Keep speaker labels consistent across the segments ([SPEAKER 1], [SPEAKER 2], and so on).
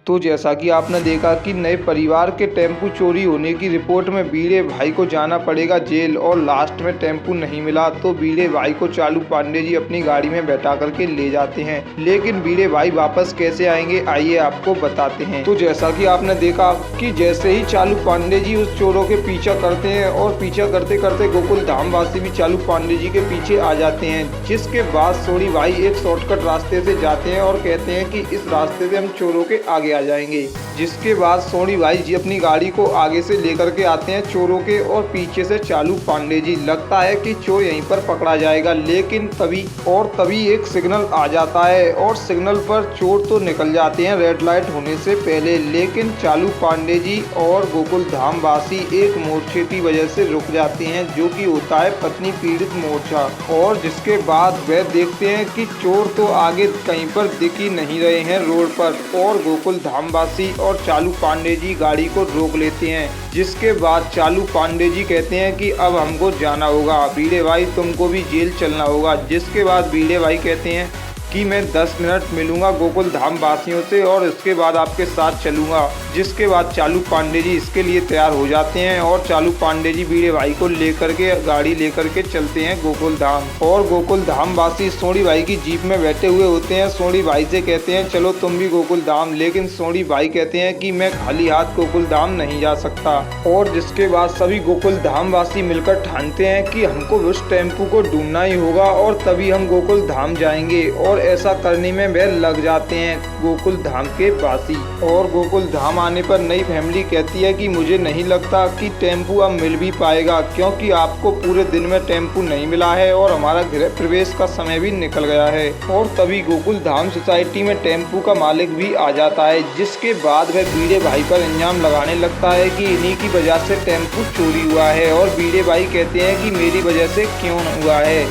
[SPEAKER 1] तो जैसा कि आपने देखा कि नए परिवार के टेम्पू चोरी होने की रिपोर्ट में भिड़े भाई को जाना पड़ेगा जेल और लास्ट में टेम्पू नहीं मिला तो भिड़े भाई को चालू पांडे जी अपनी गाड़ी में बैठा करके ले जाते हैं। लेकिन भिड़े भाई वापस कैसे आएंगे आइए आपको बताते हैं। तो जैसा कि आपने देखा कि जैसे ही चालू पांडे जी उस चोरों के पीछा करते हैं और पीछा करते करते गोकुल धाम वासी भी चालू पांडे जी के पीछे आ जाते हैं, जिसके बाद सोनी भाई एक शॉर्टकट रास्ते से जाते हैं और कहते हैं कि इस रास्ते से हम चोरों के आगे आ जाएंगे। जिसके बाद सोनी भाई जी अपनी गाड़ी को आगे से लेकर के आते हैं चोरों के और पीछे से चालू पांडे जी। लगता है कि चोर यहीं पर पकड़ा जाएगा, लेकिन तभी एक सिग्नल आ जाता है और सिग्नल पर चोर तो निकल जाते हैं रेड लाइट होने से पहले, लेकिन चालू पांडे जी और गोकुल धाम वासी एक मोर्चे की वजह से रुक जाते हैं, जो कि होता है पत्नी पीड़ित मोर्चा। और जिसके बाद वह देखते हैं कि चोर तो आगे कहीं पर दिख ही नहीं रहे हैं रोड पर, और गोकुल धाम वासी और चालू पांडे जी गाड़ी को रोक लेते हैं। जिसके बाद चालू पांडे जी कहते हैं कि अब हमको जाना होगा, भिड़े भाई तुमको भी जेल चलना होगा। जिसके बाद भिड़े भाई कहते हैं कि मैं 10 मिनट मिलूंगा गोकुल धाम वासियों से और इसके बाद आपके साथ चलूंगा। जिसके बाद चालू पांडे जी इसके लिए तैयार हो जाते हैं और चालू पांडे जी भिड़े भाई को लेकर के गाड़ी लेकर के चलते हैं गोकुल धाम। और गोकुल धाम वासी सोनी भाई की जीप में बैठे हुए होते हैं। सोनी भाई से कहते हैं चलो तुम भी गोकुल धाम, लेकिन सोनी भाई कहते हैं कि मैं खाली हाथ गोकुल धाम नहीं जा सकता। और जिसके बाद सभी गोकुल धाम वासी मिलकर ठानते हैं कि हमको उस टेम्पू को ढूंढना ही होगा और तभी हम गोकुल धाम जाएंगे, और ऐसा करने में वह लग जाते हैं गोकुल धाम के वासी। और गोकुल धाम आने पर नई फैमिली कहती है कि मुझे नहीं लगता कि टेम्पू अब मिल भी पाएगा, क्योंकि आपको पूरे दिन में टेम्पू नहीं मिला है और हमारा गृह प्रवेश का समय भी निकल गया है। और तभी गोकुल धाम सोसाइटी में टेम्पू का मालिक भी आ जाता है, जिसके बाद वह भिड़े भाई पर इल्जाम लगाने लगता है कि इन्हीं की वजह से टेम्पू चोरी हुआ है। और भिड़े भाई कहते हैं कि मेरी वजह से क्यों हुआ है।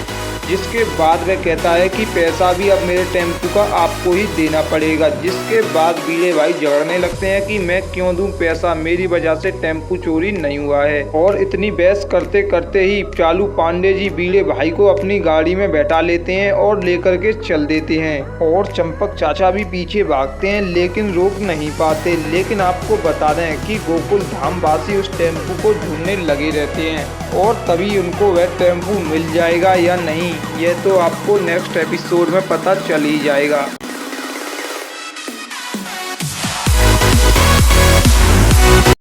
[SPEAKER 1] जिसके बाद वह कहता है कि पैसा भी अब मेरे टेम्पू का आपको ही देना पड़ेगा। जिसके बाद भिड़े भाई झगड़ने लगते हैं कि मैं क्यों दूं पैसा, मेरी वजह से टेम्पू चोरी नहीं हुआ है। और इतनी बहस करते करते ही चालू पांडे जी भिड़े भाई को अपनी गाड़ी में बैठा लेते हैं और लेकर के चल देते हैं। और चंपक चाचा भी पीछे भागते हैं लेकिन रोक नहीं पाते। लेकिन आपको बता दें कि गोकुल धाम वासी उस टेम्पू को ढूंढने लगे रहते हैं और तभी उनको वह टेम्पू मिल जाएगा या नहीं, यह तो आपको नेक्स्ट एपिसोड में पता चल ही जाएगा।